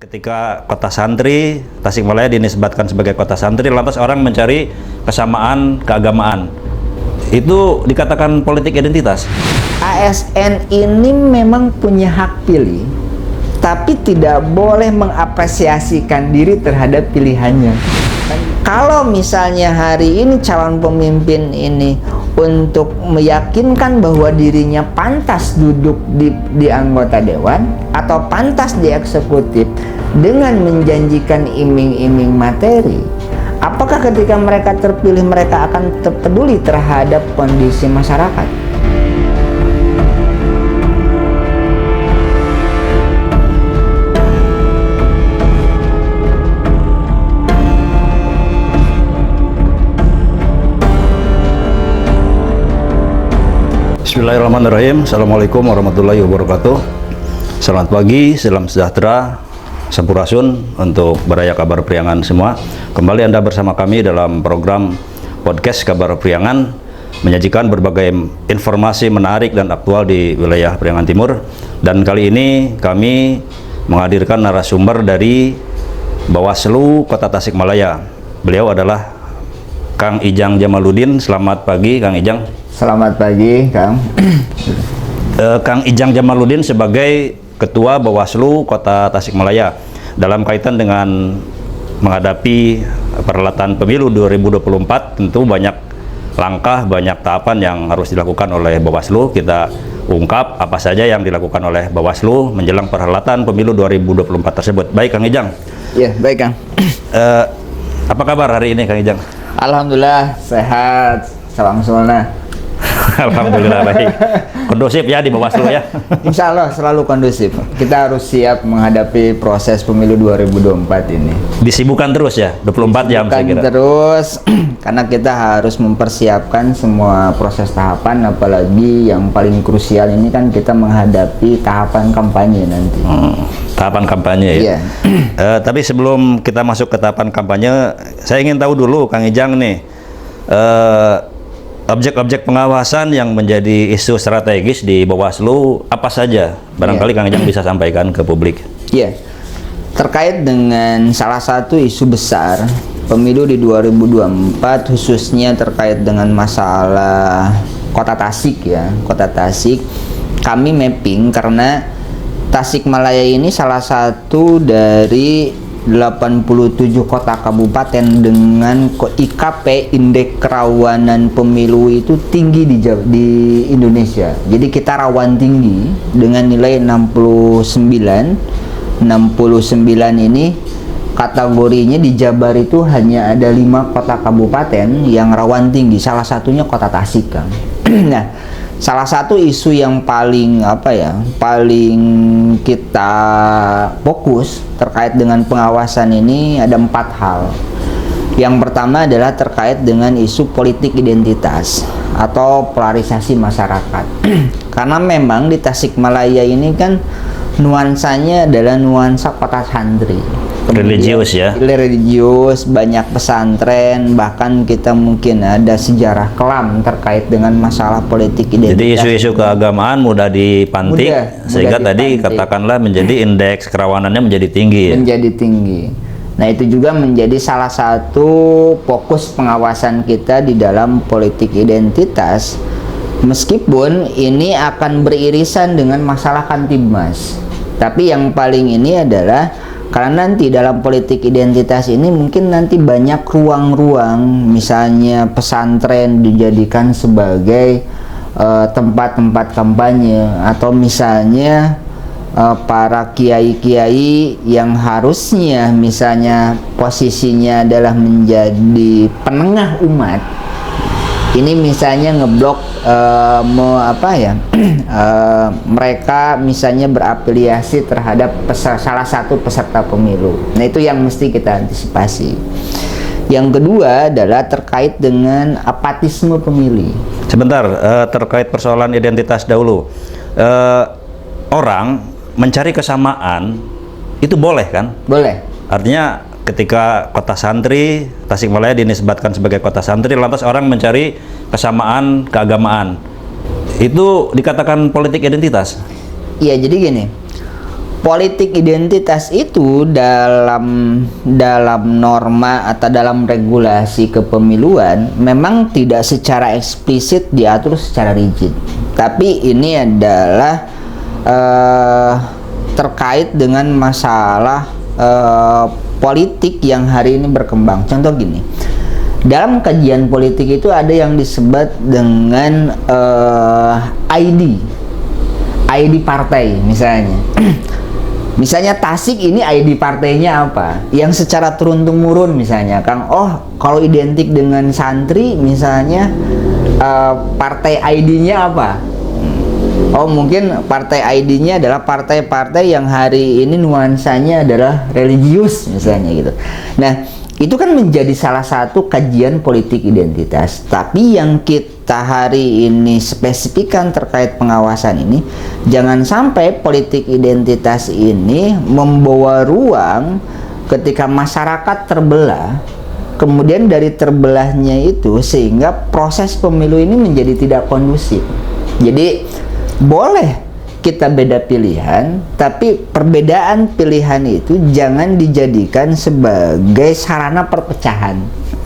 Ketika kota santri, Tasikmalaya dinisbatkan sebagai kota santri, lantas orang mencari kesamaan keagamaan. Itu dikatakan politik identitas. ASN ini memang punya hak pilih, tapi tidak boleh mengapresiasikan diri terhadap pilihannya. Kalau misalnya hari ini calon pemimpin ini untuk meyakinkan bahwa dirinya pantas duduk di anggota dewan atau pantas di eksekutif dengan menjanjikan iming-iming materi, apakah ketika mereka terpilih mereka akan peduli terhadap kondisi masyarakat? Bismillahirrahmanirrahim. Assalamualaikum warahmatullahi wabarakatuh. Selamat pagi, salam sejahtera, sampurasun untuk Baraya Kabar Priangan semua. Kembali Anda bersama kami dalam program podcast Kabar Priangan, menyajikan berbagai informasi menarik dan aktual di wilayah Priangan Timur. Dan kali ini kami menghadirkan narasumber dari Bawaslu Kota Tasikmalaya. Beliau adalah Kang Ijang Jamaluddin. Selamat pagi, Kang Ijang. Selamat pagi, Kang. Kang Ijang Jamaluddin sebagai Ketua Bawaslu Kota Tasikmalaya dalam kaitan dengan menghadapi perhelatan pemilu 2024, tentu banyak langkah, banyak tahapan yang harus dilakukan oleh Bawaslu. Kita ungkap apa saja yang dilakukan oleh Bawaslu menjelang perhelatan pemilu 2024 tersebut. Baik, Kang Ijang. Ya, baik, Kang. Apa kabar hari ini, Kang Ijang? Alhamdulillah sehat, salam sunnah. Alhamdulillah baik. Kondusif ya di Bawaslu ya. Insya Allah selalu kondusif. Kita harus siap menghadapi proses pemilu 2024 ini. Disibukkan terus ya, 24 jam saya kira. Terus karena kita harus mempersiapkan semua proses tahapan, apalagi yang paling krusial ini kan kita menghadapi tahapan kampanye nanti. Tahapan kampanye ya. Iya. Tapi sebelum kita masuk ke tahapan kampanye, saya ingin tahu dulu Kang Ijang nih. Objek-objek pengawasan yang menjadi isu strategis di Bawaslu apa saja? Barangkali Kang Ijang bisa sampaikan ke publik. Iya, terkait dengan salah satu isu besar pemilu di 2024, khususnya terkait dengan masalah Kota Tasik ya, Kota Tasik. Kami mapping karena Tasikmalaya ini salah satu dari 87 kota kabupaten dengan IKP, indeks kerawanan pemilu itu tinggi di Indonesia. Jadi kita rawan tinggi dengan nilai 69 ini kategorinya di Jabar itu hanya ada 5 kota kabupaten yang rawan tinggi, salah satunya Kota Tasik, Kang. Nah, salah satu isu yang paling paling kita fokus terkait dengan pengawasan ini ada 4 hal. Yang pertama adalah terkait dengan isu politik identitas atau polarisasi masyarakat. Karena memang di Tasikmalaya ini kan nuansanya adalah nuansa kota santri. Religius ya. Religius, banyak pesantren, bahkan kita mungkin ada sejarah kelam terkait dengan masalah politik identitas. Jadi isu-isu keagamaan mudah dipantik, sehingga tadi katakanlah menjadi indeks kerawanannya menjadi tinggi ya? Menjadi tinggi. Nah, itu juga menjadi salah satu fokus pengawasan kita di dalam politik identitas, meskipun ini akan beririsan dengan masalah Kantibmas. Tapi yang paling ini adalah karena nanti dalam politik identitas ini mungkin nanti banyak ruang-ruang, misalnya pesantren dijadikan sebagai tempat-tempat kampanye, atau misalnya para kiai-kiai yang harusnya misalnya posisinya adalah menjadi penengah umat, ini misalnya ngeblok mereka misalnya berafiliasi terhadap salah satu peserta pemilu. Nah, itu yang mesti kita antisipasi. Yang kedua adalah terkait dengan apatisme pemilih. Sebentar, terkait persoalan identitas dahulu. Orang mencari kesamaan itu boleh kan? Boleh. Artinya ketika kota santri, Tasikmalaya dinisbatkan sebagai kota santri, lantas orang mencari kesamaan keagamaan. Itu dikatakan politik identitas? Iya, jadi gini, politik identitas itu dalam norma atau dalam regulasi kepemiluan memang tidak secara eksplisit diatur secara rigid, tapi ini adalah terkait dengan masalah politik yang hari ini berkembang. Contoh gini, dalam kajian politik itu ada yang disebut dengan ID partai misalnya. Misalnya Tasik ini ID partainya apa? Yang secara turun-temurun misalnya, Kang, oh kalau identik dengan santri misalnya partai ID-nya apa? Oh mungkin partai ID-nya adalah partai-partai yang hari ini nuansanya adalah religius misalnya gitu. Nah, itu kan menjadi salah satu kajian politik identitas. Tapi yang kita hari ini spesifikkan terkait pengawasan ini, jangan sampai politik identitas ini membawa ruang ketika masyarakat terbelah, kemudian dari terbelahnya itu sehingga proses pemilu ini menjadi tidak kondusif. Jadi boleh kita beda pilihan, tapi perbedaan pilihan itu jangan dijadikan sebagai sarana perpecahan.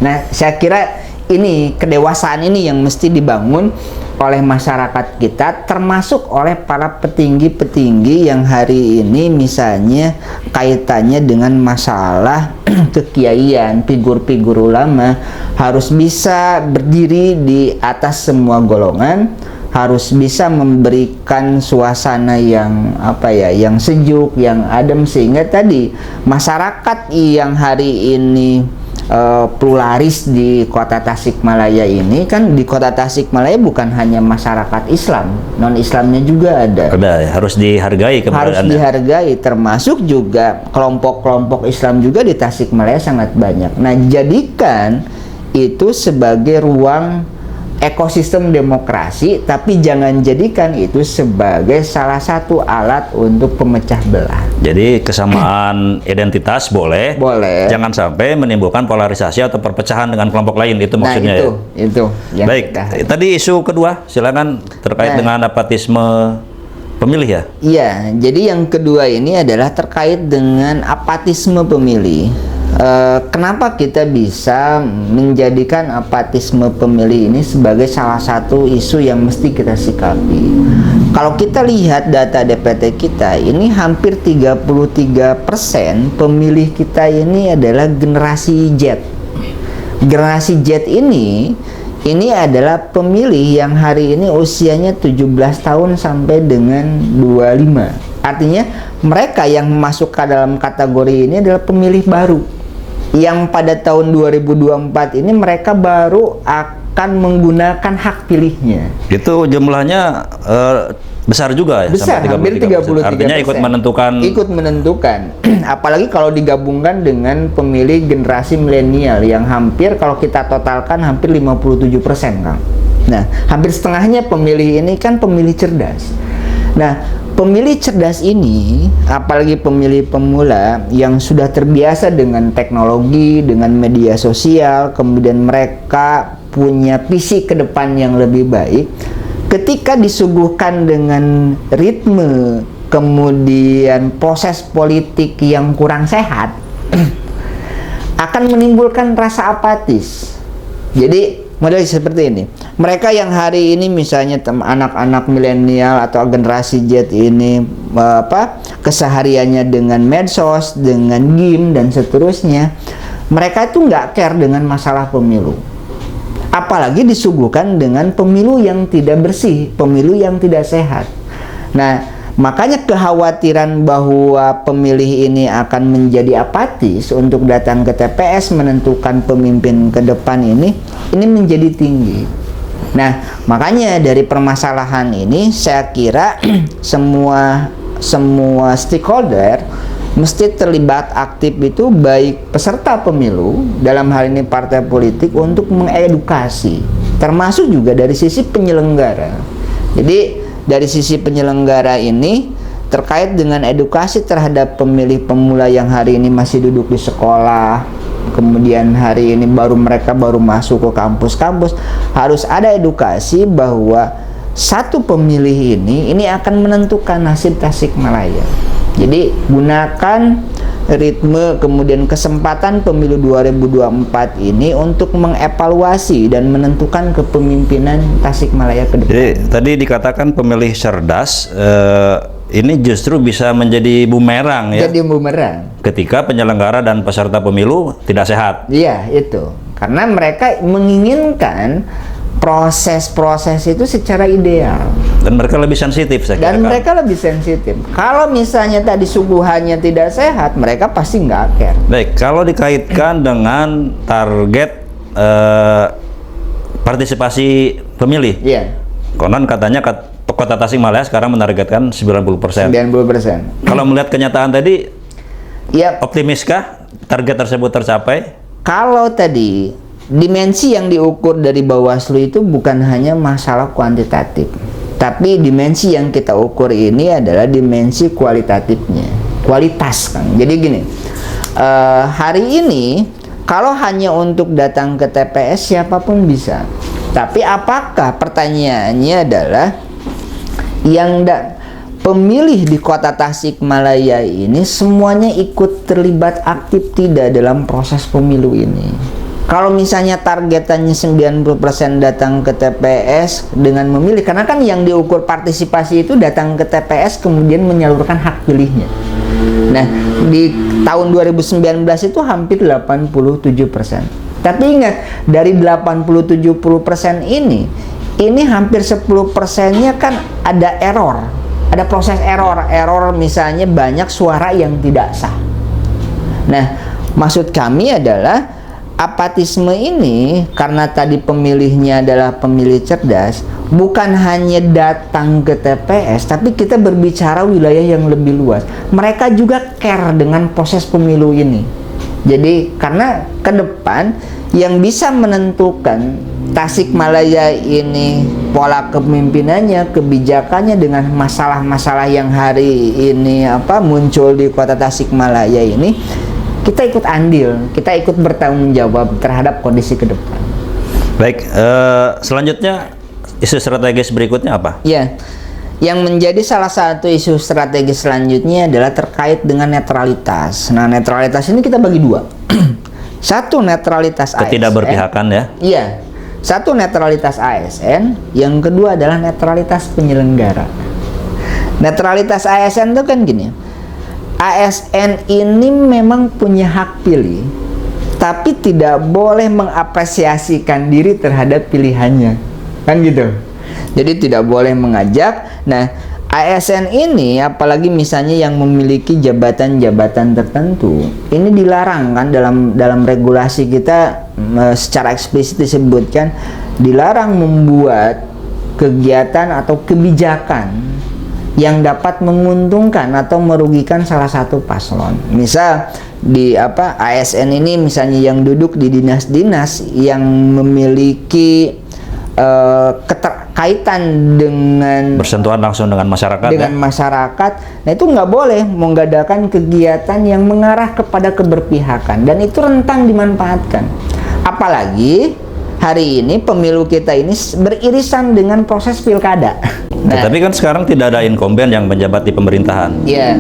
Nah, saya kira ini kedewasaan ini yang mesti dibangun oleh masyarakat kita, termasuk oleh para petinggi-petinggi yang hari ini misalnya kaitannya dengan masalah kekiaian, figur-figur ulama harus bisa berdiri di atas semua golongan, harus bisa memberikan suasana yang yang sejuk, yang adem, sehingga tadi masyarakat yang hari ini pluralis di kota Tasikmalaya ini, kan di kota Tasikmalaya bukan hanya masyarakat Islam, non-Islamnya juga ada. Harus dihargai keberadaannya. Harus dihargai, termasuk juga kelompok-kelompok Islam juga di Tasikmalaya sangat banyak. Nah, jadikan itu sebagai ruang ekosistem demokrasi, tapi jangan jadikan itu sebagai salah satu alat untuk pemecah belah. Jadi kesamaan identitas boleh, jangan sampai menimbulkan polarisasi atau perpecahan dengan kelompok lain, itu maksudnya. Nah, itu yang baik. Tadi isu kedua, silakan, terkait dengan apatisme pemilih ya? Iya, jadi yang kedua ini adalah terkait dengan apatisme pemilih. Kenapa kita bisa menjadikan apatisme pemilih ini sebagai salah satu isu yang mesti kita sikapi? Kalau kita lihat data DPT kita, ini hampir 33% pemilih kita ini adalah generasi Z. Generasi Z ini adalah pemilih yang hari ini usianya 17 tahun sampai dengan 25. Artinya mereka yang masuk ke dalam kategori ini adalah pemilih baru, yang pada tahun 2024 ini mereka baru akan menggunakan hak pilihnya. Itu jumlahnya besar juga ya? Besar, hampir 33%. Artinya ikut menentukan. Ikut menentukan. Apalagi kalau digabungkan dengan pemilih generasi milenial yang hampir, kalau kita totalkan, hampir 57%, Kang. Nah, hampir setengahnya pemilih ini kan pemilih cerdas. Nah, pemilih cerdas ini, apalagi pemilih pemula yang sudah terbiasa dengan teknologi, dengan media sosial, kemudian mereka punya visi ke depan yang lebih baik, ketika disuguhkan dengan ritme, kemudian proses politik yang kurang sehat, akan menimbulkan rasa apatis. Jadi model seperti ini, mereka yang hari ini misalnya anak-anak milenial atau generasi Z ini kesehariannya dengan medsos, dengan game dan seterusnya, mereka itu nggak care dengan masalah pemilu, apalagi disuguhkan dengan pemilu yang tidak bersih, pemilu yang tidak sehat. Nah, makanya kekhawatiran bahwa pemilih ini akan menjadi apatis untuk datang ke TPS menentukan pemimpin ke depan ini menjadi tinggi. Nah, makanya dari permasalahan ini saya kira semua stakeholder mesti terlibat aktif, itu baik peserta pemilu, dalam hal ini partai politik, untuk mengedukasi, termasuk juga dari sisi penyelenggara. Jadi dari sisi penyelenggara ini terkait dengan edukasi terhadap pemilih pemula yang hari ini masih duduk di sekolah, kemudian hari ini mereka baru masuk ke kampus-kampus, harus ada edukasi bahwa satu pemilih ini akan menentukan nasib Tasikmalaya. Jadi gunakan ritme kemudian kesempatan pemilu 2024 ini untuk mengevaluasi dan menentukan kepemimpinan Tasikmalaya ke depan. Jadi tadi dikatakan pemilih cerdas, ini justru bisa menjadi bumerang ya. Jadi bumerang. Ketika penyelenggara dan peserta pemilu tidak sehat. Iya, itu. Karena mereka menginginkan proses-proses itu secara ideal. Dan mereka lebih sensitif saya Dan kira. mereka lebih sensitif. Kalau misalnya tadi suguhannya tidak sehat, mereka pasti nggak care. Baik, kalau dikaitkan dengan target partisipasi pemilih, Iya, konon katanya Kota Tasikmalaya sekarang menargetkan 90%. 90%. Kalau melihat kenyataan tadi, Ya, optimiskah target tersebut tercapai? kalau tadi dimensi yang diukur dari Bawaslu itu bukan hanya masalah kuantitatif, tapi dimensi yang kita ukur ini adalah dimensi kualitatifnya, kualitas, Kang. Jadi gini, hari ini kalau hanya untuk datang ke TPS siapapun bisa, tapi apakah pertanyaannya adalah yang pemilih di Kota Tasikmalaya ini semuanya ikut terlibat aktif tidak dalam proses pemilu ini? Kalau misalnya targetannya 90% datang ke TPS dengan memilih, karena kan yang diukur partisipasi itu datang ke TPS kemudian menyalurkan hak pilihnya. Nah, di tahun 2019 itu hampir 87%. Tapi ingat, dari 80-70% ini hampir 10%-nya kan ada error. Ada proses error misalnya banyak suara yang tidak sah. Nah, maksud kami adalah apatisme ini, karena tadi pemilihnya adalah pemilih cerdas, bukan hanya datang ke TPS, tapi kita berbicara wilayah yang lebih luas. Mereka juga care dengan proses pemilu ini. Jadi, karena ke depan yang bisa menentukan Tasikmalaya ini pola kepemimpinannya, kebijakannya dengan masalah-masalah yang hari ini muncul di Kota Tasikmalaya ini, kita ikut andil, kita ikut bertanggung jawab terhadap kondisi ke depan. Baik, selanjutnya isu strategis berikutnya apa? Ya, yang menjadi salah satu isu strategis selanjutnya adalah terkait dengan netralitas. Nah, netralitas ini kita bagi dua. Satu, netralitas ASN. Ketidakberpihakan ya? Iya. Satu, netralitas ASN. Yang kedua adalah netralitas penyelenggara. Netralitas ASN itu kan gini. ASN ini memang punya hak pilih, tapi tidak boleh mengapresiasikan diri terhadap pilihannya. Kan gitu. Jadi tidak boleh mengajak. Nah, ASN ini apalagi misalnya yang memiliki jabatan-jabatan tertentu, ini dilarang kan dalam regulasi kita secara eksplisit disebutkan dilarang membuat kegiatan atau kebijakan yang dapat menguntungkan atau merugikan salah satu paslon. Misal di ASN ini misalnya yang duduk di dinas-dinas yang memiliki keterkaitan dengan bersentuhan langsung dengan masyarakat masyarakat. Nah, itu nggak boleh mengadakan kegiatan yang mengarah kepada keberpihakan, dan itu rentan dimanfaatkan. Apalagi hari ini pemilu kita ini beririsan dengan proses pilkada. Nah, tapi kan sekarang tidak ada incumbent yang menjabat di pemerintahan. Ya,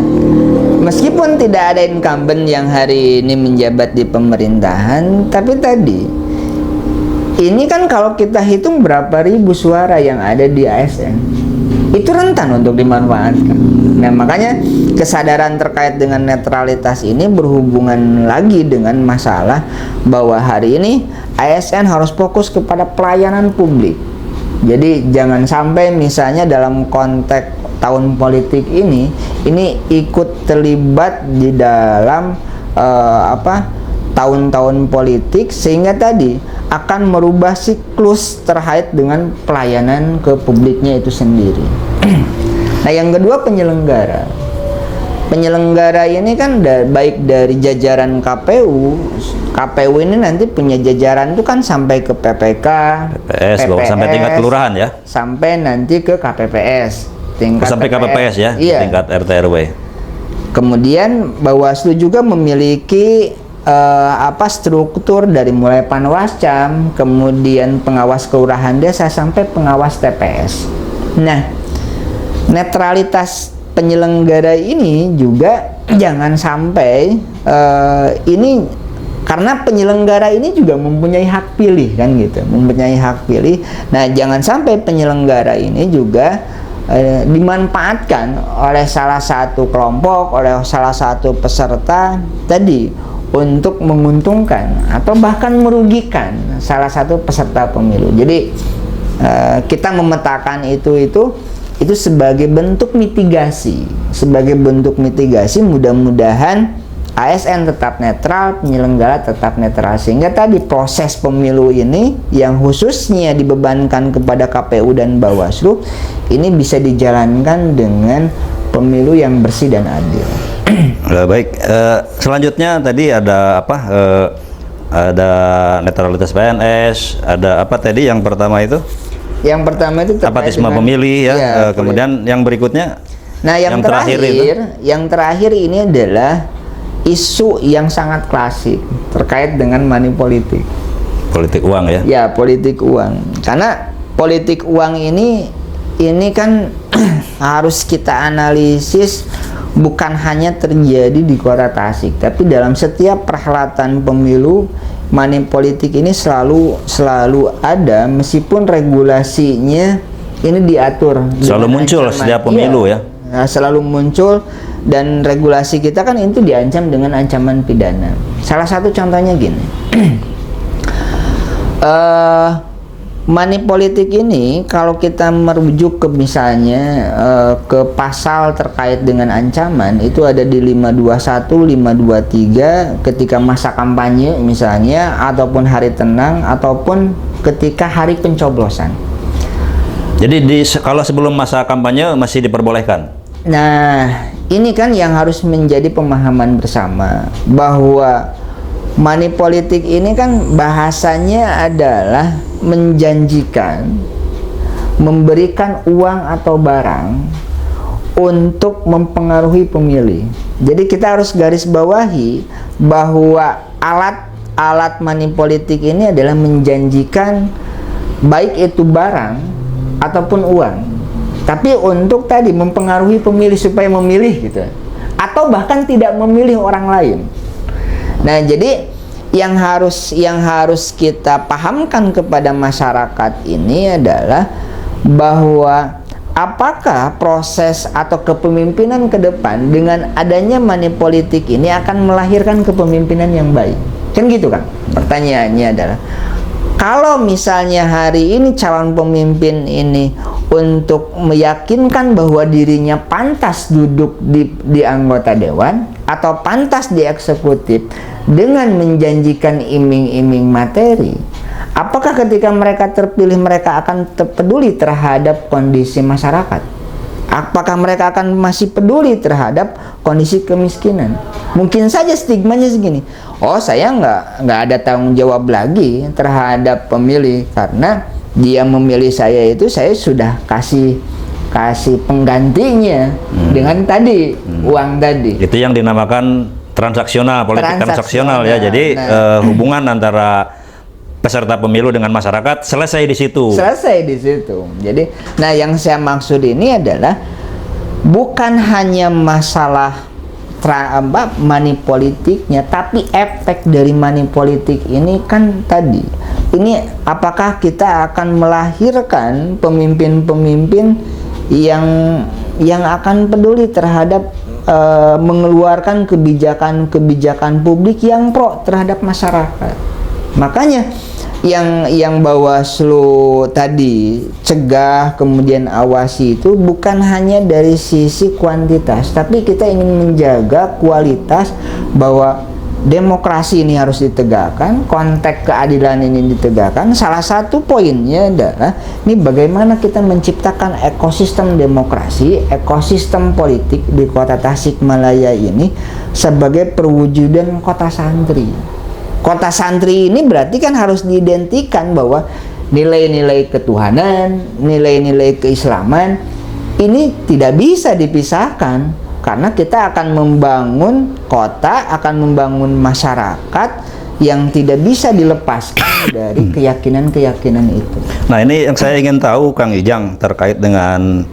meskipun tidak ada incumbent yang hari ini menjabat di pemerintahan, tapi tadi ini kan kalau kita hitung berapa ribu suara yang ada di ASN, itu rentan untuk dimanfaatkan. Nah, makanya kesadaran terkait dengan netralitas ini berhubungan lagi dengan masalah bahwa hari ini ASN harus fokus kepada pelayanan publik. Jadi jangan sampai misalnya dalam konteks tahun politik ini ikut terlibat di dalam tahun-tahun politik, sehingga tadi akan merubah siklus terkait dengan pelayanan ke publiknya itu sendiri. Nah, yang kedua, penyelenggara. Penyelenggara ini kan baik dari jajaran KPU ini nanti punya jajaran itu kan sampai ke PPK, PPS, sampai tingkat kelurahan ya? Sampai nanti ke KPPS, sampai KPPS ya, iya. Tingkat RT RW. Kemudian Bawaslu juga memiliki struktur dari mulai Panwascam, kemudian pengawas kelurahan desa sampai pengawas TPS. Nah, netralitas penyelenggara ini juga jangan sampai ini, karena penyelenggara ini juga mempunyai hak pilih kan gitu, mempunyai hak pilih. Nah, jangan sampai penyelenggara ini juga dimanfaatkan oleh salah satu kelompok, oleh salah satu peserta tadi untuk menguntungkan atau bahkan merugikan salah satu peserta pemilu. Jadi kita memetakan itu sebagai bentuk mitigasi, mudah-mudahan ASN tetap netral, penyelenggara tetap netral, sehingga tadi proses pemilu ini yang khususnya dibebankan kepada KPU dan Bawaslu ini bisa dijalankan dengan pemilu yang bersih dan adil. Baik, selanjutnya tadi ada apa? Ada netralitas PNS, ada apa tadi yang pertama itu? Yang pertama itu apatisme pemilih ya, kemudian yang berikutnya. Nah, yang terakhir ini adalah isu yang sangat klasik terkait dengan money politik. Politik uang ya? Ya, politik uang. Karena politik uang ini kan harus kita analisis bukan hanya terjadi di Kota Tasik, tapi dalam setiap perhelatan pemilu money politik ini selalu ada, meskipun regulasinya ini diatur. Selalu muncul setiap pemilu ya. Nah, selalu muncul, dan regulasi kita kan itu diancam dengan ancaman pidana. Salah satu contohnya gini. Money politik ini kalau kita merujuk ke misalnya ke pasal terkait dengan ancaman, itu ada di 521, 523 ketika masa kampanye misalnya, ataupun hari tenang, ataupun ketika hari pencoblosan. Jadi kalau sebelum masa kampanye masih diperbolehkan. Nah, ini kan yang harus menjadi pemahaman bersama, bahwa money politik ini kan bahasanya adalah menjanjikan, memberikan uang atau barang untuk mempengaruhi pemilih. Jadi kita harus garis bawahi bahwa alat money politik ini adalah menjanjikan baik itu barang ataupun uang, tapi untuk tadi mempengaruhi pemilih supaya memilih gitu, atau bahkan tidak memilih orang lain. Nah, jadi yang harus kita pahamkan kepada masyarakat ini adalah bahwa apakah proses atau kepemimpinan ke depan dengan adanya money politik ini akan melahirkan kepemimpinan yang baik. Kan gitu kan? Pertanyaannya adalah, kalau misalnya hari ini calon pemimpin ini untuk meyakinkan bahwa dirinya pantas duduk di anggota dewan atau pantas di eksekutif dengan menjanjikan iming-iming materi, apakah ketika mereka terpilih mereka akan peduli terhadap kondisi masyarakat? Apakah mereka akan masih peduli terhadap kondisi kemiskinan? Mungkin saja stigmanya segini, oh saya nggak ada tanggung jawab lagi terhadap pemilih, karena dia memilih saya itu saya sudah kasih penggantinya dengan tadi uang tadi. Itu yang dinamakan transaksional, politik transaksional ya. Jadi hubungan antara peserta pemilu dengan masyarakat selesai di situ. Jadi, nah yang saya maksud ini adalah bukan hanya masalah money politiknya, tapi efek dari money politik ini kan tadi. Ini apakah kita akan melahirkan pemimpin-pemimpin yang akan peduli terhadap mengeluarkan kebijakan publik yang pro terhadap masyarakat. Makanya yang Bawaslu tadi cegah kemudian awasi itu bukan hanya dari sisi kuantitas, tapi kita ingin menjaga kualitas, bahwa demokrasi ini harus ditegakkan, konteks keadilan ini ditegakkan. Salah satu poinnya adalah ini bagaimana kita menciptakan ekosistem demokrasi, ekosistem politik di Kota Tasikmalaya ini sebagai perwujudan kota santri. Kota santri ini berarti kan harus diidentikan bahwa nilai-nilai ketuhanan, nilai-nilai keislaman ini tidak bisa dipisahkan, karena kita akan membangun kota, akan membangun masyarakat yang tidak bisa dilepaskan dari keyakinan-keyakinan itu. Nah, ini yang saya ingin tahu Kang Ijang terkait dengan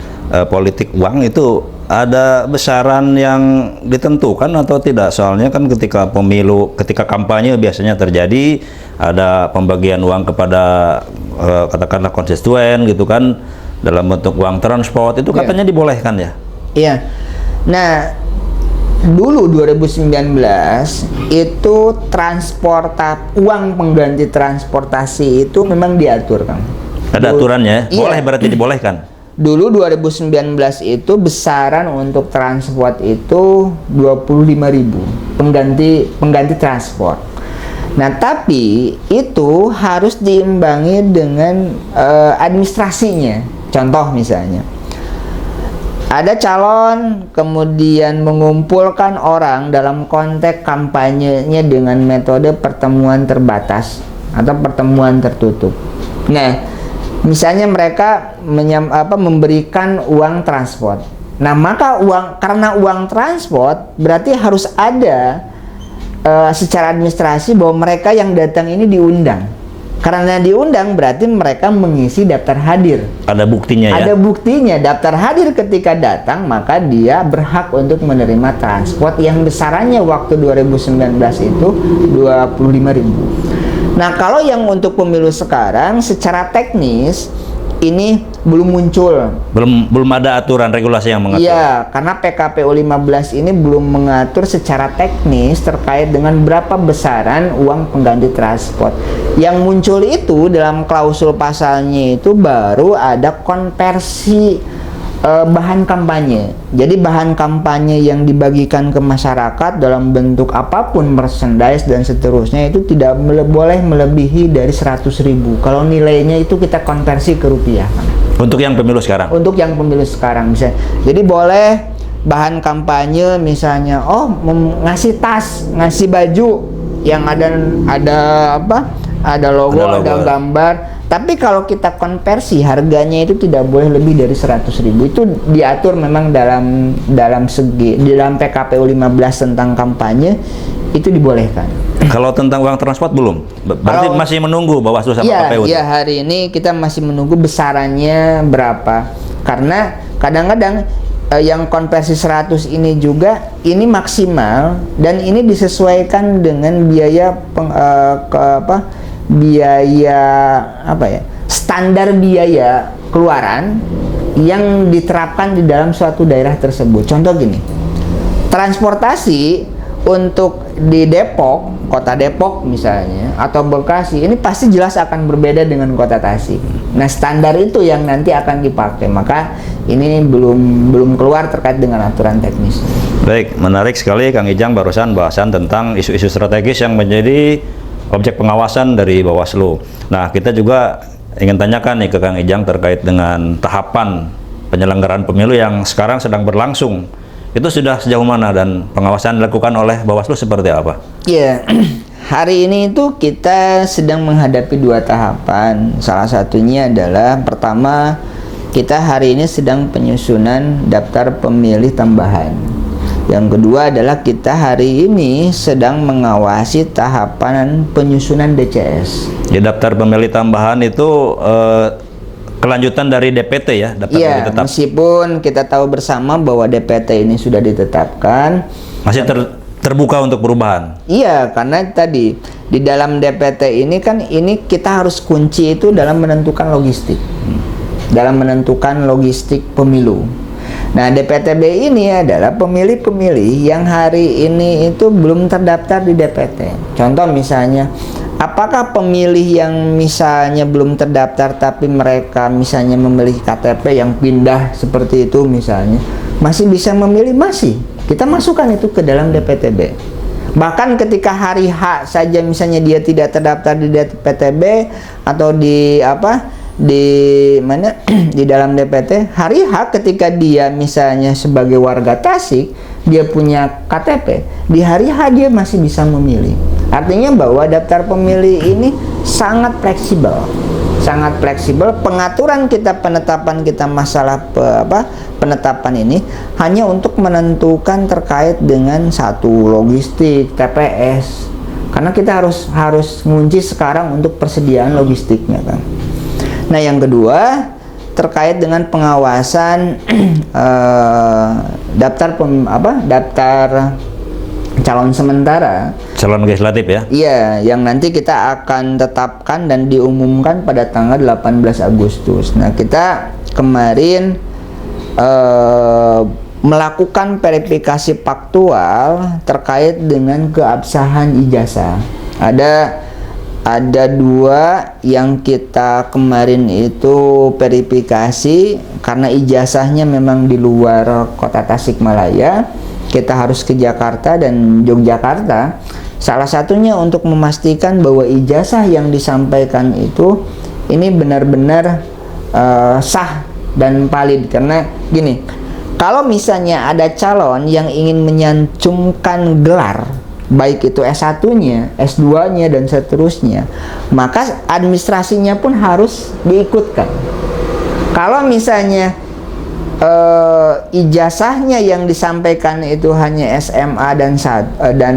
politik uang itu ada besaran yang ditentukan atau tidak? Soalnya kan ketika pemilu, ketika kampanye biasanya terjadi ada pembagian uang kepada katakanlah konstituen gitu kan, dalam bentuk uang transport itu katanya dibolehkan ya? Iya. Nah, dulu 2019 itu uang pengganti transportasi itu memang diatur, Kang. Ada aturannya? Iya. Boleh, berarti dibolehkan? Dulu 2019 itu besaran untuk transport itu 25.000 pengganti transport. Nah, tapi itu harus diimbangi dengan administrasinya. Contoh misalnya, ada calon kemudian mengumpulkan orang dalam konteks kampanyenya dengan metode pertemuan terbatas atau pertemuan tertutup. Nah, misalnya mereka memberikan uang transport. Nah, maka karena uang transport berarti harus ada secara administrasi bahwa mereka yang datang ini diundang. Karena diundang berarti mereka mengisi daftar hadir. Ada buktinya ya? Ada buktinya, daftar hadir ketika datang, maka dia berhak untuk menerima transport yang besarannya waktu 2019 itu 25.000. Nah, kalau yang untuk pemilu sekarang secara teknis ini belum muncul. Belum ada aturan regulasi yang mengatur. Iya, karena PKPU 15 ini belum mengatur secara teknis terkait dengan berapa besaran uang pengganti transport. Yang muncul itu dalam klausul pasalnya itu baru ada konversi bahan kampanye. Jadi bahan kampanye yang dibagikan ke masyarakat dalam bentuk apapun, merchandise dan seterusnya, itu tidak boleh melebihi dari 100.000 kalau nilainya itu kita konversi ke rupiah. Untuk yang pemilu sekarang? Untuk yang pemilu sekarang misalnya. Jadi boleh bahan kampanye misalnya, ngasih tas, ngasih baju yang ada logo, ada gambar. Tapi kalau kita konversi harganya itu tidak boleh lebih dari 100.000. Itu diatur memang dalam PKPU 15 tentang kampanye, itu dibolehkan. Kalau tentang uang transport belum? Berarti masih menunggu Bawaslu sama KPU? Iya, hari ini kita masih menunggu besarannya berapa. Karena kadang-kadang yang konversi 100 ini juga ini maksimal dan ini disesuaikan dengan biaya standar biaya keluaran yang diterapkan di dalam suatu daerah tersebut. Contoh gini, transportasi untuk di Depok, kota Depok misalnya, atau Bekasi, ini pasti jelas akan berbeda dengan kota Tasik. Nah, standar itu yang nanti akan dipakai. Maka ini belum keluar terkait dengan aturan teknis. Baik, menarik sekali Kang Ijang barusan bahasan tentang isu-isu strategis yang menjadi objek pengawasan dari Bawaslu. Nah, kita juga ingin tanyakan nih ke Kang Ijang terkait dengan tahapan penyelenggaraan pemilu yang sekarang sedang berlangsung. Itu sudah sejauh mana dan pengawasan dilakukan oleh Bawaslu seperti apa? Iya, hari ini itu kita sedang menghadapi 2 tahapan. Salah satunya adalah pertama, kita hari ini sedang penyusunan daftar pemilih tambahan. Yang kedua adalah kita hari ini sedang mengawasi tahapan penyusunan DCS. Ya, daftar pemilih tambahan itu kelanjutan dari DPT ya? Daftar pemilih tetap. Meskipun kita tahu bersama bahwa DPT ini sudah ditetapkan, masih terbuka untuk perubahan. Iya, karena tadi di dalam DPT ini kan kita harus kunci itu dalam menentukan logistik. Dalam menentukan logistik pemilu. Nah, DPTB ini adalah pemilih-pemilih yang hari ini itu belum terdaftar di DPT. Contoh misalnya, apakah pemilih yang misalnya belum terdaftar tapi mereka misalnya memiliki KTP yang pindah seperti itu misalnya, masih bisa memilih? Masih. Kita masukkan itu ke dalam DPTB. Bahkan ketika hari H saja misalnya dia tidak terdaftar di DPTB atau di dalam DPT, hari H ketika dia misalnya sebagai warga Tasik, dia punya KTP, di hari H dia masih bisa memilih. Artinya bahwa daftar pemilih ini sangat fleksibel. Sangat fleksibel. Pengaturan kita, penetapan kita masalah penetapan ini hanya untuk menentukan terkait dengan satu logistik, TPS. Karena kita harus ngunci sekarang untuk persediaan logistiknya, kan. Nah, yang kedua, terkait dengan pengawasan daftar calon sementara. Calon legislatif ya? Iya, yang nanti kita akan tetapkan dan diumumkan pada tanggal 18 Agustus. Nah, kita kemarin melakukan verifikasi faktual terkait dengan keabsahan ijazah. Ada 2 yang kita kemarin itu verifikasi karena ijazahnya memang di luar kota Tasikmalaya. Kita harus ke Jakarta dan Yogyakarta. Salah satunya untuk memastikan bahwa ijazah yang disampaikan itu ini benar-benar sah dan valid. Karena gini, kalau misalnya ada calon yang ingin menyantumkan gelar, baik itu S1-nya, S2-nya, dan seterusnya, maka administrasinya pun harus diikutkan. Kalau misalnya ijazahnya yang disampaikan itu hanya SMA dan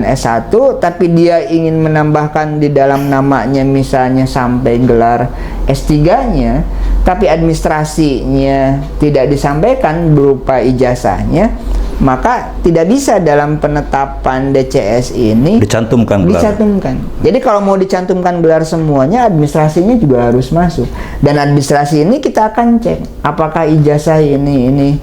S1, tapi dia ingin menambahkan di dalam namanya misalnya sampai gelar S3-nya, tapi administrasinya tidak disampaikan berupa ijazahnya, maka tidak bisa dalam penetapan DCS ini dicantumkan. Jadi kalau mau dicantumkan gelar semuanya, administrasinya juga harus masuk. Dan administrasi ini kita akan cek apakah ijazah ini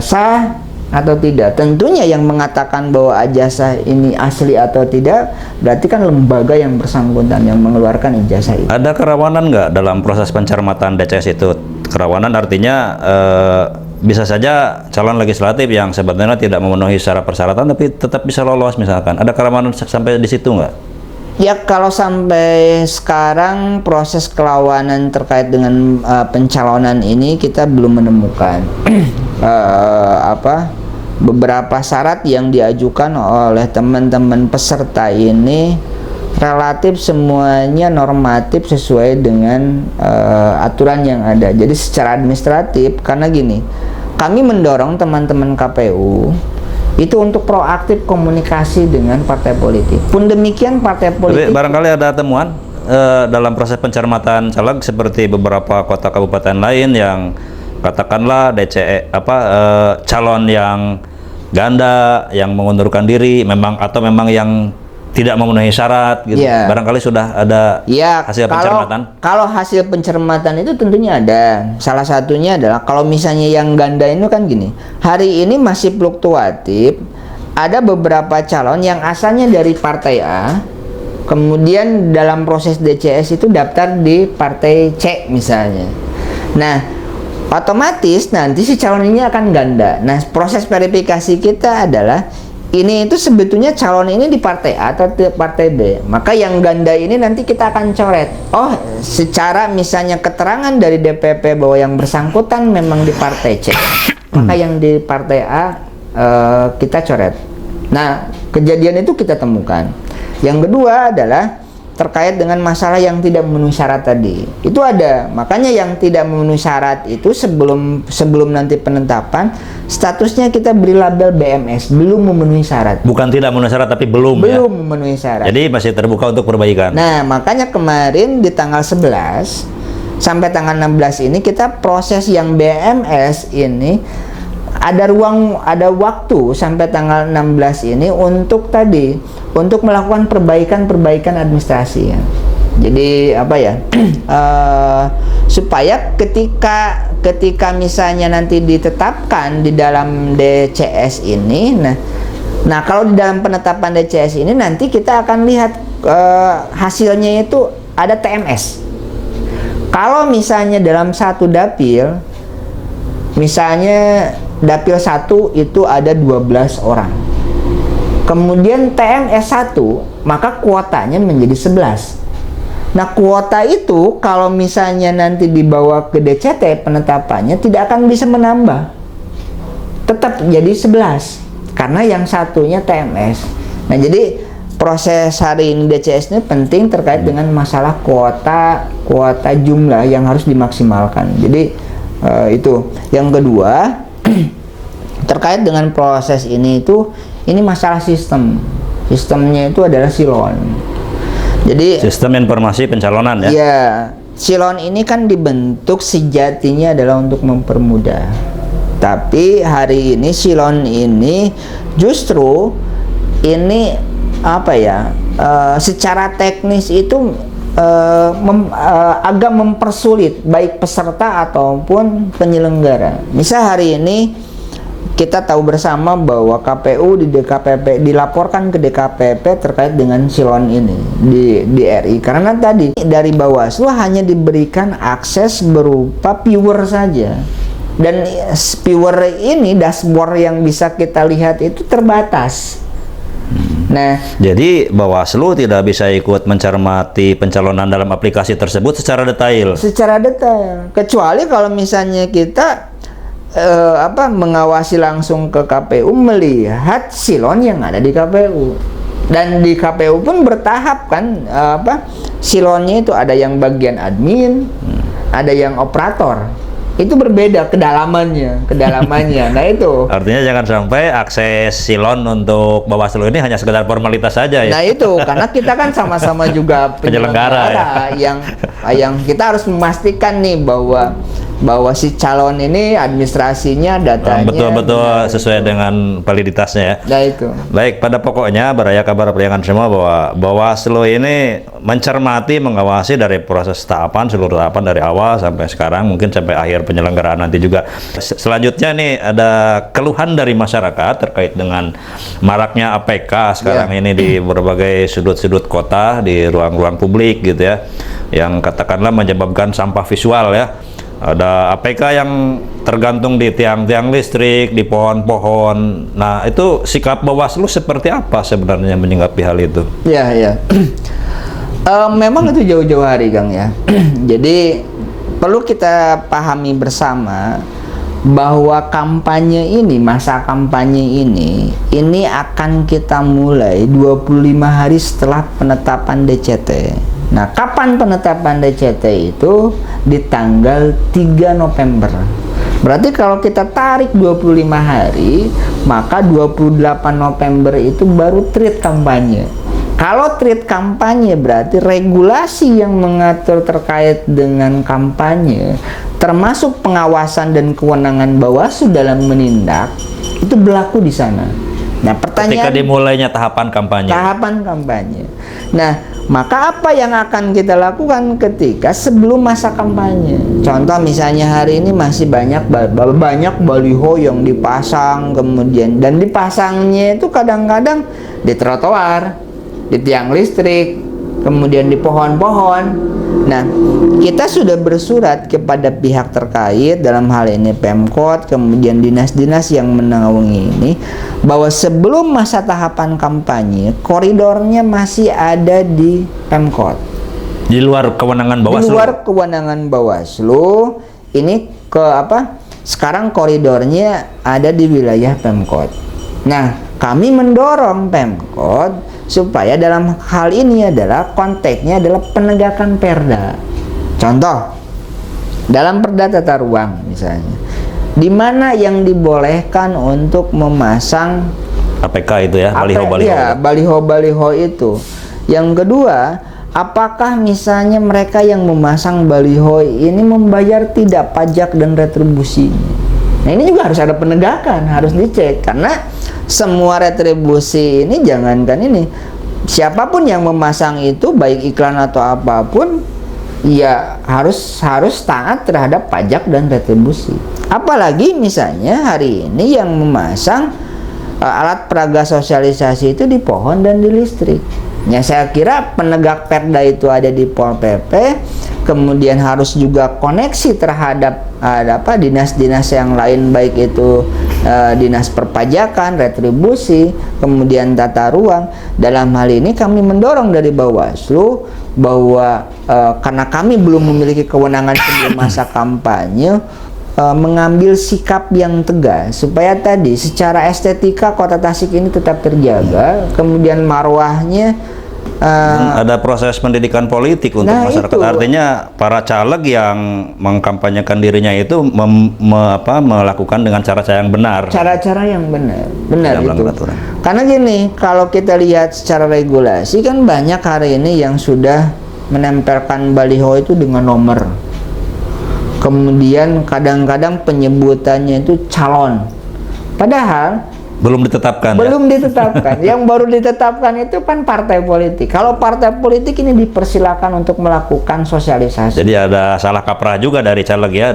sah atau tidak. Tentunya yang mengatakan bahwa ijazah ini asli atau tidak berarti kan lembaga yang bersangkutan yang mengeluarkan ijazah itu. Ada kerawanan nggak dalam proses pencermatan DCS itu? Kerawanan artinya bisa saja calon legislatif yang sebenarnya tidak memenuhi syarat persyaratan tapi tetap bisa lolos misalkan. Ada kerawanan sampai di situ nggak? Ya, kalau sampai sekarang proses kerawanan terkait dengan pencalonan ini kita belum menemukan beberapa syarat yang diajukan oleh teman-teman peserta ini relatif semuanya normatif sesuai dengan aturan yang ada. Jadi secara administratif, karena gini, kami mendorong teman-teman KPU itu untuk proaktif komunikasi dengan partai politik. Pun demikian partai politik. Tapi barangkali ada temuan dalam proses pencermatan caleg seperti beberapa kota kabupaten lain yang katakanlah calon yang ganda yang mengundurkan diri memang yang tidak memenuhi syarat gitu. Ya. Barangkali sudah ada hasil pencermatan. Kalau hasil pencermatan itu tentunya ada. Salah satunya adalah kalau misalnya yang ganda itu kan gini. Hari ini masih fluktuatif. Ada beberapa calon yang asalnya dari partai A, kemudian dalam proses DCS itu daftar di partai C misalnya. Nah, otomatis nanti si calon ini akan ganda. Nah, proses verifikasi kita adalah ini itu sebetulnya calon ini di partai A atau di partai B. Maka yang ganda ini nanti kita akan coret. Oh, secara misalnya keterangan dari DPP bahwa yang bersangkutan memang di partai C. Maka yang di partai A kita coret. Nah, kejadian itu kita temukan. Yang kedua adalah terkait dengan masalah yang tidak memenuhi syarat tadi. Itu ada. Makanya yang tidak memenuhi syarat itu sebelum nanti penetapan statusnya kita beri label BMS, belum memenuhi syarat. Bukan tidak memenuhi syarat tapi belum memenuhi syarat. Jadi masih terbuka untuk perbaikan. Nah, makanya kemarin di tanggal 11 sampai tanggal 16 ini kita proses yang BMS ini ada waktu sampai tanggal 16 ini untuk melakukan perbaikan administrasi ya. Jadi supaya ketika misalnya nanti ditetapkan di dalam DCS ini, nah kalau di dalam penetapan DCS ini nanti kita akan lihat hasilnya itu ada TMS. Kalau misalnya dalam satu dapil, misalnya dapil 1 itu ada 12 orang. Kemudian TMS 1, maka kuotanya menjadi 11. Nah, kuota itu kalau misalnya nanti dibawa ke DCT penetapannya tidak akan bisa menambah. Tetap jadi 11 karena yang satunya TMS. Nah, jadi proses hari ini DCS ini penting terkait dengan masalah kuota jumlah yang harus dimaksimalkan. Jadi itu. Yang kedua, terkait dengan proses ini masalah sistemnya itu adalah silon. Jadi sistem informasi pencalonan ya. Iya, Silon ini kan dibentuk sejatinya adalah untuk mempermudah. Tapi hari ini silon ini justru ini apa ya? Secara teknis itu agak mempersulit baik peserta ataupun penyelenggara. Misal hari ini kita tahu bersama bahwa KPU di DKPP dilaporkan ke DKPP terkait dengan silon ini di RI, karena tadi dari Bawaslu hanya diberikan akses berupa viewer saja, dan viewer ini dashboard yang bisa kita lihat itu terbatas. Nah, jadi Bawaslu tidak bisa ikut mencermati pencalonan dalam aplikasi tersebut secara detail. Secara detail, kecuali kalau misalnya kita mengawasi langsung ke KPU, melihat silon yang ada di KPU. Dan di KPU pun bertahap kan, silonnya itu ada yang bagian admin, ada yang operator. Itu berbeda kedalamannya. Nah itu. Artinya jangan sampai akses silon untuk Bawaslu ini hanya sekedar formalitas saja ya. Nah itu, karena kita kan sama-sama juga penyelenggara ya. yang kita harus memastikan nih bahwa si calon ini administrasinya, datanya betul-betul sesuai dengan validitasnya ya. Nah itu. Baik, pada pokoknya Baraya Kabar Priangan semua bahwa Bawaslu ini mencermati, mengawasi dari proses tahapan, seluruh tahapan dari awal sampai sekarang, mungkin sampai akhir penyelenggaraan nanti juga. Selanjutnya nih ada keluhan dari masyarakat terkait dengan maraknya APK sekarang ini di berbagai sudut-sudut kota, di ruang-ruang publik gitu ya, yang katakanlah menyebabkan sampah visual ya. Ada APK yang tergantung di tiang-tiang listrik, di pohon-pohon. Nah, itu sikap Bawaslu seperti apa sebenarnya menyikapi hal itu? Ya. Memang itu jauh-jauh hari, Kang ya. Jadi perlu kita pahami bersama bahwa kampanye ini, masa kampanye ini akan kita mulai 25 hari setelah penetapan DCT. Nah, kapan penetapan DCT itu? Di tanggal 3 November. Berarti kalau kita tarik 25 hari, maka 28 November itu baru treat kampanye. Kalau treat kampanye berarti regulasi yang mengatur terkait dengan kampanye, termasuk pengawasan dan kewenangan Bawaslu dalam menindak, itu berlaku di sana. Nah, pertanyaan, ketika dimulainya tahapan kampanye. Nah, maka apa yang akan kita lakukan ketika sebelum masa kampanye? Contoh misalnya hari ini masih banyak baliho yang dipasang, kemudian dan dipasangnya itu kadang-kadang di trotoar, di tiang listrik, kemudian di pohon-pohon. Nah, kita sudah bersurat kepada pihak terkait, dalam hal ini Pemkot, kemudian dinas-dinas yang menaungi ini, bahwa sebelum masa tahapan kampanye, koridornya masih ada di Pemkot. Di luar kewenangan Bawaslu. Di luar kewenangan Bawaslu, ini sekarang koridornya ada di wilayah Pemkot. Nah, kami mendorong Pemkot supaya dalam hal ini adalah konteksnya adalah penegakan perda. Contoh, dalam perda tata ruang misalnya, di mana yang dibolehkan untuk memasang APK itu ya, baliho-baliho. Ya, baliho-baliho itu. Yang kedua, apakah misalnya mereka yang memasang baliho ini membayar tidak pajak dan retribusinya? Nah, ini juga harus ada penegakan, harus dicek, karena semua retribusi ini, jangankan ini, siapapun yang memasang itu baik iklan atau apapun, ya harus taat terhadap pajak dan retribusi. Apalagi misalnya hari ini yang memasang alat peraga sosialisasi itu di pohon dan di listrik. Ya, saya kira penegak perda itu ada di Pol PP, kemudian harus juga koneksi terhadap dinas-dinas yang lain, baik itu dinas perpajakan, retribusi, kemudian tata ruang. Dalam hal ini kami mendorong dari Bawaslu bahwa karena kami belum memiliki kewenangan sebelum masa kampanye, mengambil sikap yang tegas supaya tadi secara estetika Kota Tasik ini tetap terjaga, kemudian marwahnya ada proses pendidikan politik untuk masyarakat. Itu. Artinya para caleg yang mengkampanyekan dirinya itu melakukan dengan cara-cara yang benar. Cara-cara yang benar itu. Karena gini, kalau kita lihat secara regulasi kan banyak hari ini yang sudah menempelkan baliho itu dengan nomor. Kemudian kadang-kadang penyebutannya itu calon. Padahal belum ditetapkan. belum ditetapkan. Yang baru ditetapkan itu kan partai politik. Kalau partai politik ini dipersilakan untuk melakukan sosialisasi. Jadi ada salah kaprah juga dari caleg ya.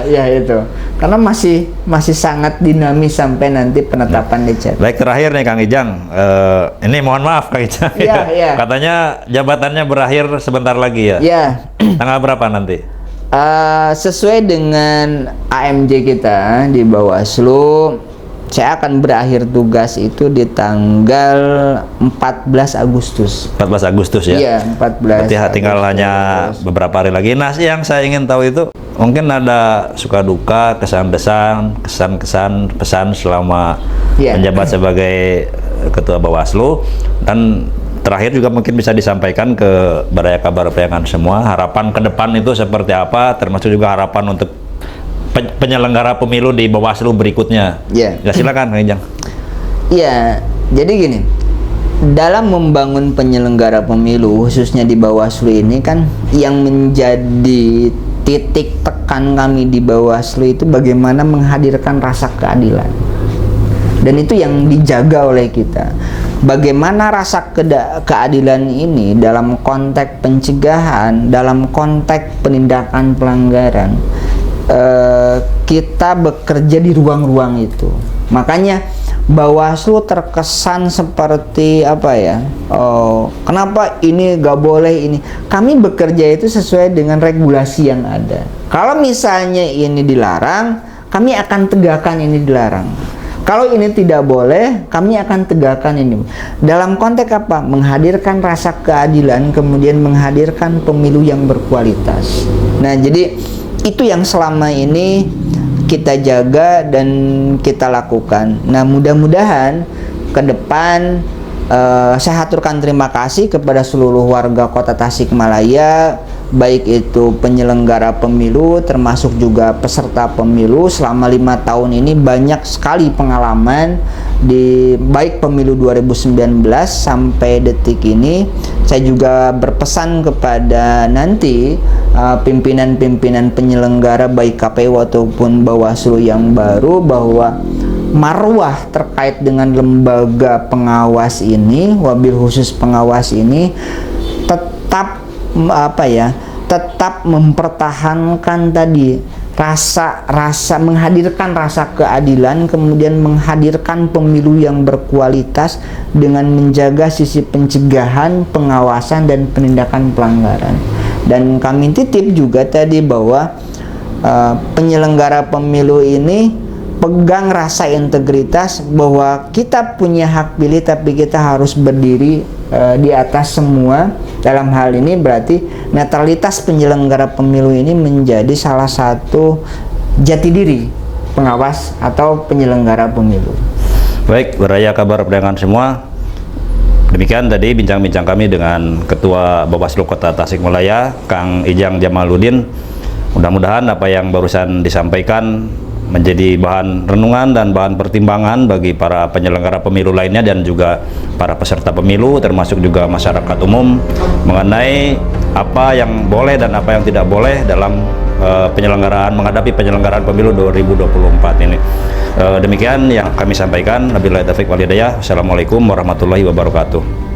Iya itu. Karena masih sangat dinamis sampai nanti penetapan DCT. Baik, terakhir nih Kang Ijang. Ini mohon maaf Kang Ijang. Iya. Katanya jabatannya berakhir sebentar lagi ya. Iya. Tanggal berapa nanti? Sesuai dengan AMJ kita di Bawaslu, saya akan berakhir tugas itu di tanggal 14 Agustus. 14 Agustus ya? Iya, 14 Berarti tinggal Agustus. hanya beberapa hari lagi. Nah, yang saya ingin tahu itu, mungkin ada suka duka, kesan-kesan, pesan selama Iya. menjabat sebagai Ketua Bawaslu. Dan terakhir juga mungkin bisa disampaikan ke Baraya Kabar Priangan semua, harapan ke depan itu seperti apa, termasuk juga harapan untuk penyelenggara pemilu di Bawaslu berikutnya. Iya. Ya, silakan Kang Ijang. Iya, jadi gini, dalam membangun penyelenggara pemilu khususnya di Bawaslu ini kan yang menjadi titik tekan kami di Bawaslu itu bagaimana menghadirkan rasa keadilan. Dan itu yang dijaga oleh kita. Bagaimana rasa keadilan ini dalam konteks pencegahan, dalam konteks penindakan pelanggaran, kita bekerja di ruang-ruang itu. Makanya Bawaslu terkesan seperti apa ya? Kenapa ini gak boleh ini? Kami bekerja itu sesuai dengan regulasi yang ada. Kalau misalnya ini dilarang, kami akan tegakkan ini dilarang. Kalau ini tidak boleh, kami akan tegakkan ini. Dalam konteks apa? Menghadirkan rasa keadilan, kemudian menghadirkan pemilu yang berkualitas. Nah, jadi itu yang selama ini kita jaga dan kita lakukan. Nah, mudah-mudahan ke depan saya haturkan terima kasih kepada seluruh warga Kota Tasikmalaya, baik itu penyelenggara pemilu termasuk juga peserta pemilu. Selama 5 tahun ini banyak sekali pengalaman di baik pemilu 2019 sampai detik ini. Saya juga berpesan kepada nanti pimpinan-pimpinan penyelenggara baik KPU ataupun Bawaslu yang baru bahwa marwah terkait dengan lembaga pengawas ini, wabil khusus pengawas ini tetap tetap mempertahankan tadi rasa menghadirkan rasa keadilan, kemudian menghadirkan pemilu yang berkualitas dengan menjaga sisi pencegahan, pengawasan dan penindakan pelanggaran. Dan kami titip juga tadi bahwa penyelenggara pemilu ini pegang rasa integritas bahwa kita punya hak pilih, tapi kita harus berdiri di atas semua. Dalam hal ini berarti netralitas penyelenggara pemilu ini menjadi salah satu jati diri pengawas atau penyelenggara pemilu. Baik, Baraya Kabar Priangan semua. Demikian tadi bincang-bincang kami dengan Ketua Bawaslu Kota Tasikmalaya, Kang Ijang Jamaluddin. Mudah-mudahan apa yang barusan disampaikan menjadi bahan renungan dan bahan pertimbangan bagi para penyelenggara pemilu lainnya dan juga para peserta pemilu, termasuk juga masyarakat umum, mengenai apa yang boleh dan apa yang tidak boleh dalam menghadapi penyelenggaraan pemilu 2024 ini. Demikian yang kami sampaikan. Wabillahi taufiq wal hidayah. Assalamualaikum warahmatullahi wabarakatuh.